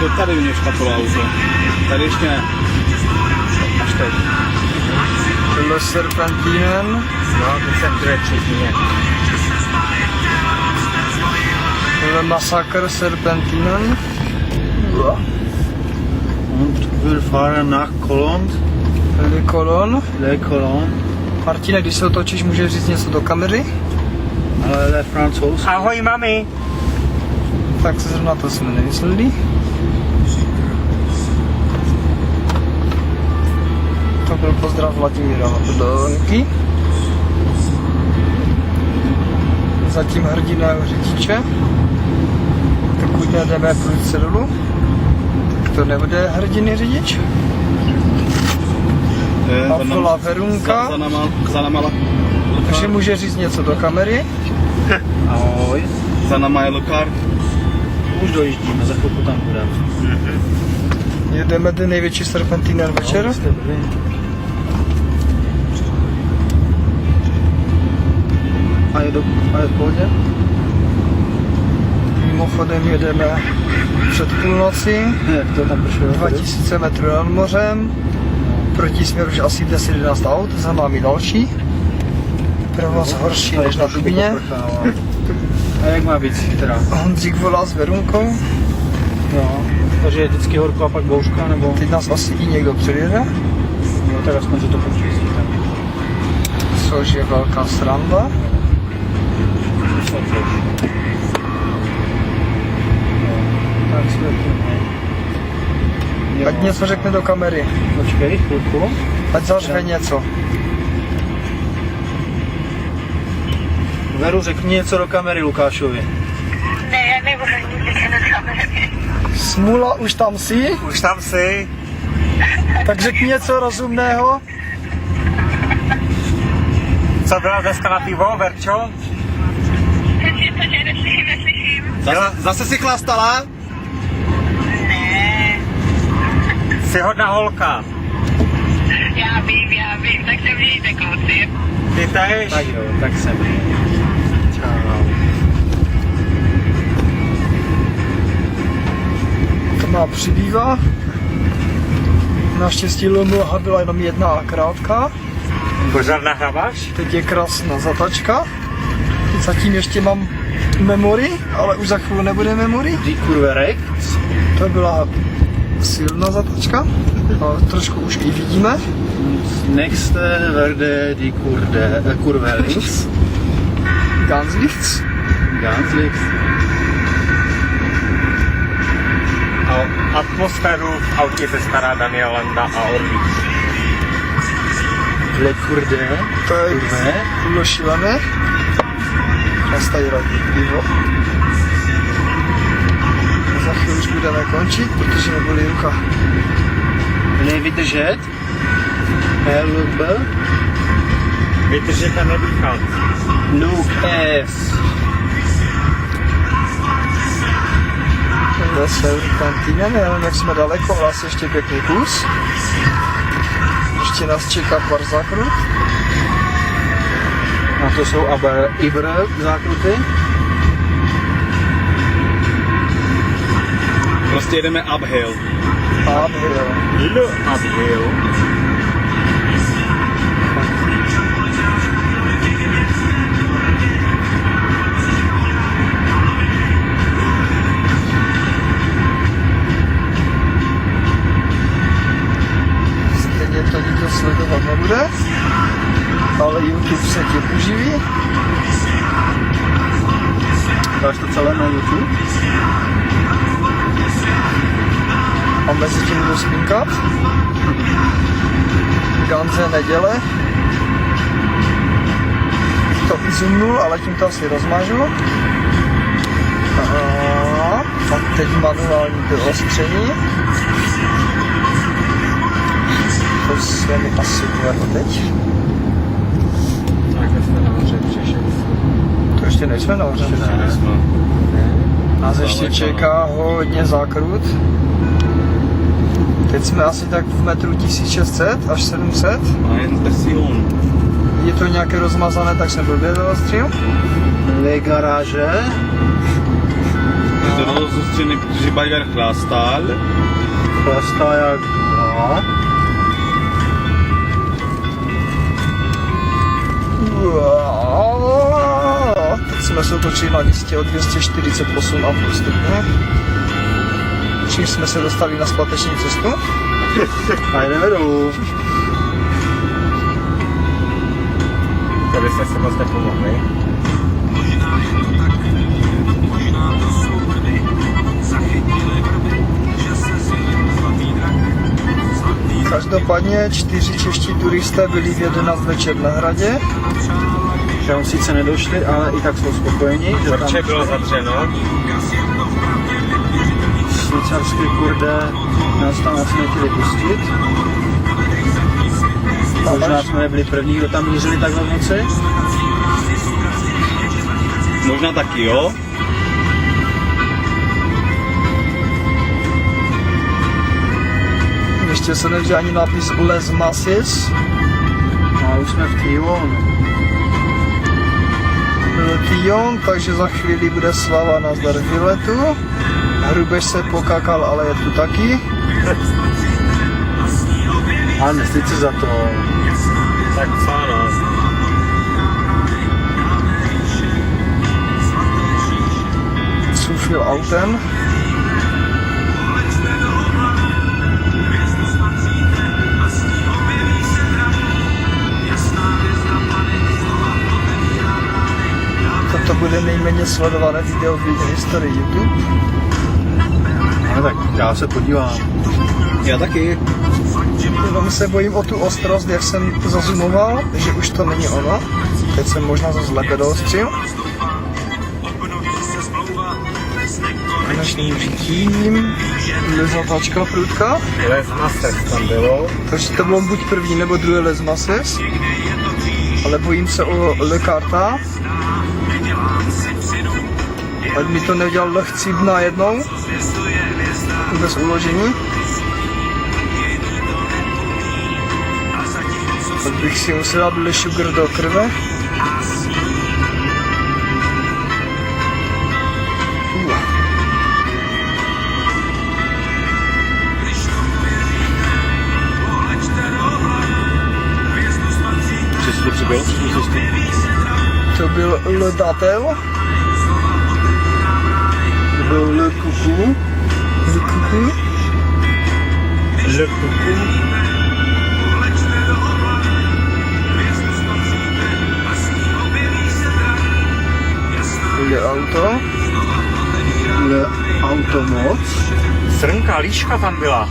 to tady u něj špatlo auto. Tady ještě ne. Až teď. Tohle Serpentinen. No, to jsem druhé třetině. Tohle Massaker Serpentinen. Und wir fahren nach Cologne. Le Cologne. Martine, když se otočíš, můžeš říct něco do kamery? Ale le francouzsky. Ahoj, mami. Tak se zrovna to jsme nemysleli. To byl pozdrav Vladimíra Donky. Zatím hrdinného řidiče. Pokud nejdeme prudce dolů, tak to nebude hrdinný řidič. Pavla Verunka. Za nama Takže může říct něco do kamery. Ahoj. Za nama je Lokar. Už dojíždíme, za chvilku tam budeme. Jedeme ten největší serpentinen večer. A je v pohodě? Mimochodem jedeme před půlnoci. Jak to tam pršelo? 2000 metrů nad mořem. Proti směru už asi 10-11 aut, za námi další. Provoz horší než na Dubině. A jak má být teda? Honzík volá s Verunkou. No, takže je vždycky horko a pak bouřka, nebo? Teď nás asi i někdo předjede. No tak aspoň, že to počistíme. Což je velká sranda. Tak jsme Ať něco řekne do kamery. Počkej, chvilku. Ať zařve něco. Veru, řekni něco do kamery Lukášovi. Ne, já nebudu nic říkat do kamery. Smula, už tam jsi? Už tam jsi? Tak řekni něco rozumného. Co byla dneska na pivo, Verčo? Cože, neslyším. Zase si chlastala? Ne, Jsi hodná holka. já vím, tak se mějte, kluci. Ty tež? Tak jo, tak jsem. Čau. To má přibývá. Naštěstí mlha byla jenom jedna a krátká. Pořád nahráváš? Teď je krásná zatačka. Zatím ještě mám memory, ale už za chvíli nebude memory. Die Kurve rechts. To byla silná zatačka. A trošku už i vidíme. Nächste werde die Kurve links. Ganz links. Ganz links. O atmosféru v autě se stará Daniel Landa a Orlík. Le Kurde. To je Kurve. bylo šílené. Chlastají radí pivo. Za chvíli už budeme končit, protože nebolí ruka. Nevydržet. LB. Vydržet a nedýchat. Look S. Zase kantýna, nevím, jak jsme daleko, ale asi ještě pěkný kus. Ještě nás čeká pár zákrut. A to jsou aber Ibr zákruty. Prostě jedeme uphill. Uphill. Uphill. Stejně to nikdo sledovat nebude, ale YouTube se tě uživí. Dáš to celé na YouTube? A mezi tím budu spinkat. Ganze neděle. To izumnul, ale tím to asi rozmažu. A teď manuální vyostření. To se mi asi povedlo teď. Tak jsme nahoře přišli. To ještě nejsme nahoře. Nás ještě čeká hodně zákrut. Teď jsme asi tak v metru 1600 až 700. Je to nějaké rozmazané, tak jsem blbě zaostřil. Le garáže. to rozostřený, protože Bajdar chlastal. Chlastá jak no. Teď jsme se otočili na místě o 248,5 stupně. Čím jsme se dostali na zpáteční cestu. A jdeme dolů. Tady jste si moc nepomohli. Každopádně 4 čeští turisté byli v 11 večer na hradě. Tam sice nedošli, ale i tak jsou spokojení. Protože bylo zavřeno. Švýcarský Kurdé nás tam asi nechtěli pustit. Možná jsme nebyli první, kdo tam mířili takhle v noci. Možná taky, jo? Ještě se nevžil ani nápis Les Masis. A už jsme v Thionu. Thion, takže za chvíli bude Slava nazdar výletu. Hrubež se pokakal, ale je tu taky. A nestýď se za to. Tak co no? Cufil autem. Toto bude nejméně sledované video v historii YouTube. No tak já se podívám. Já taky. Jenom se bojím o tu ostrost, jak jsem zazumoval, že už to není ono. Teď jsem možná zase lépe doostřil. Konečným řídím. Lezatačka prudka. Les Mases tam bylo. Takže to bylo buď první nebo druhé Les Mases. Ale bojím se o Le Carta. Ať mi to neudělal lehcí najednou. Bez uložení. Tak bych si musel dát Le Sugar do krve. Co jsi to přibyl? To byl Le Datel. To byl Le Coucou. Le Coucou. Le Coucou. Le Auto. Le Automoc. Srnka, líška tam byla.